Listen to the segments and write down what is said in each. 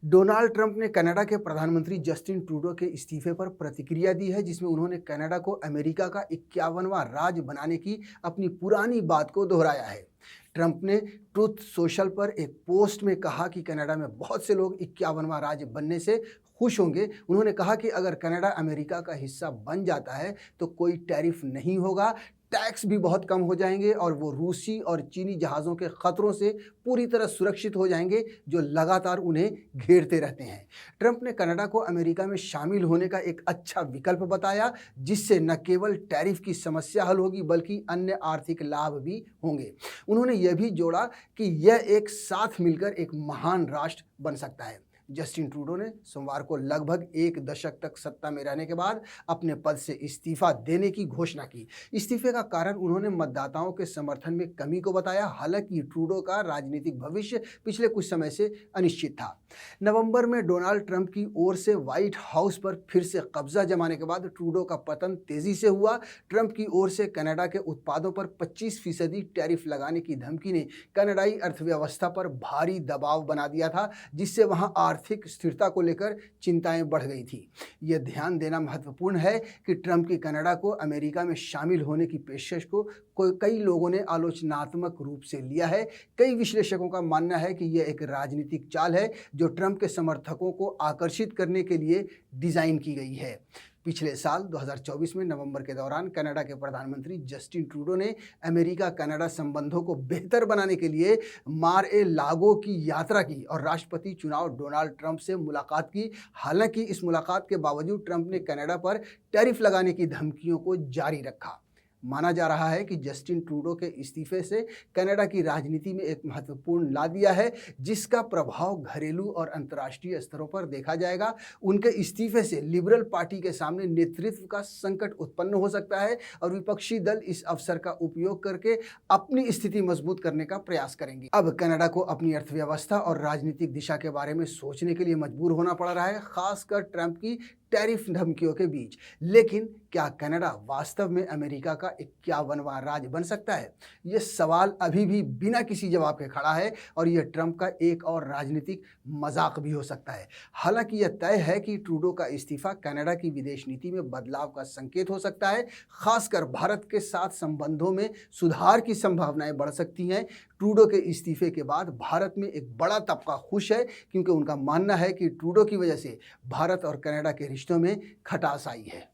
Donald Trump ने Canada के प्रधानमंत्री जस्टिन ट्रूडो के इस्तीफे पर प्रतिक्रिया दी है, जिसमें उन्होंने कनाडा को अमेरिका का 51वां राज्य बनाने की अपनी पुरानी बात को दोहराया है। ट्रंप ने ट्रूथ सोशल पर एक पोस्ट में कहा कि कनाडा में बहुत से लोग 51वां राज्य बनने से खुश होंगे। उन्होंने कहा कि अगर कनाडा अमेरिका का हिस्सा बन जाता है तो कोई टैरिफ नहीं होगा, टैक्स भी बहुत कम हो जाएंगे और वो रूसी और चीनी जहाज़ों के खतरों से पूरी तरह सुरक्षित हो जाएंगे जो लगातार उन्हें घेरते रहते हैं। ट्रंप ने कनाडा को अमेरिका में शामिल होने का एक अच्छा विकल्प बताया, जिससे न केवल टैरिफ की समस्या हल होगी बल्कि अन्य आर्थिक लाभ भी होंगे। उन्होंने यह भी जोड़ा कि यह एक साथ मिलकर एक महान राष्ट्र बन सकता है। जस्टिन ट्रूडो ने सोमवार को लगभग 1 दशक तक सत्ता में रहने के बाद अपने पद से इस्तीफा देने की घोषणा की। इस्तीफे का कारण उन्होंने मतदाताओं के समर्थन में कमी को बताया। हालांकि ट्रूडो का राजनीतिक भविष्य पिछले कुछ समय से अनिश्चित था। नवंबर में डोनाल्ड ट्रंप की ओर से व्हाइट हाउस पर फिर से कब्जा जमाने के बाद ट्रूडो का पतन तेजी से हुआ। ट्रंप की ओर से कनाडा के उत्पादों पर 25% टैरिफ लगाने की धमकी ने कनाडाई अर्थव्यवस्था पर भारी दबाव बना दिया था, जिससे वहां आर्थिक स्थिरता को लेकर चिंताएं बढ़ गई थी। यह ध्यान देना महत्वपूर्ण है कि ट्रंप की कनाडा को अमेरिका में शामिल होने की पेशकश को कई लोगों ने आलोचनात्मक रूप से लिया है। कई विश्लेषकों का मानना है कि यह एक राजनीतिक चाल है जो ट्रंप के समर्थकों को आकर्षित करने के लिए डिजाइन की गई है। पिछले साल 2024 में नवंबर के दौरान कनाडा के प्रधानमंत्री जस्टिन ट्रूडो ने अमेरिका कनाडा संबंधों को बेहतर बनाने के लिए मार-ए-लागो की यात्रा की और राष्ट्रपति चुनाव डोनाल्ड ट्रंप से मुलाकात की। हालांकि इस मुलाकात के बावजूद ट्रंप ने कनाडा पर टैरिफ लगाने की धमकियों को जारी रखा। माना जा रहा है कि जस्टिन ट्रूडो के इस्तीफे से कनाडा की राजनीति में एक महत्वपूर्ण ला दिया है, जिसका प्रभाव घरेलू और अंतर्राष्ट्रीय स्तरों पर देखा जाएगा। उनके इस्तीफे से लिबरल पार्टी के सामने नेतृत्व का संकट उत्पन्न हो सकता है और विपक्षी दल इस अवसर का उपयोग करके अपनी स्थिति मजबूत करने का प्रयास करेंगे। अब कनाडा को अपनी अर्थव्यवस्था और राजनीतिक दिशा के बारे में सोचने के लिए मजबूर होना पड़ रहा है, खासकर ट्रंप की टैरिफ धमकियों के बीच। लेकिन क्या कनाडा वास्तव में अमेरिका का 51वां राज्य बन सकता है? यह सवाल अभी भी बिना किसी जवाब के खड़ा है और यह ट्रंप का एक और राजनीतिक मजाक भी हो सकता है। हालांकि यह तय है कि ट्रूडो का इस्तीफा कनाडा की विदेश नीति में बदलाव का संकेत हो सकता है। खासकर भारत के साथ संबंधों में सुधार की संभावनाएं बढ़ सकती हैं। ट्रूडो के इस्तीफे के बाद भारत में एक बड़ा तबका खुश है, क्योंकि उनका मानना है कि ट्रूडो की वजह से भारत और कनाडा के रिश्तों में खटास आई है।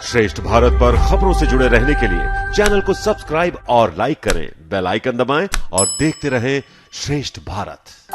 श्रेष्ठ भारत पर खबरों से जुड़े रहने के लिए चैनल को सब्सक्राइब और लाइक करें, बेल आइकन दबाएं और देखते रहें श्रेष्ठ भारत।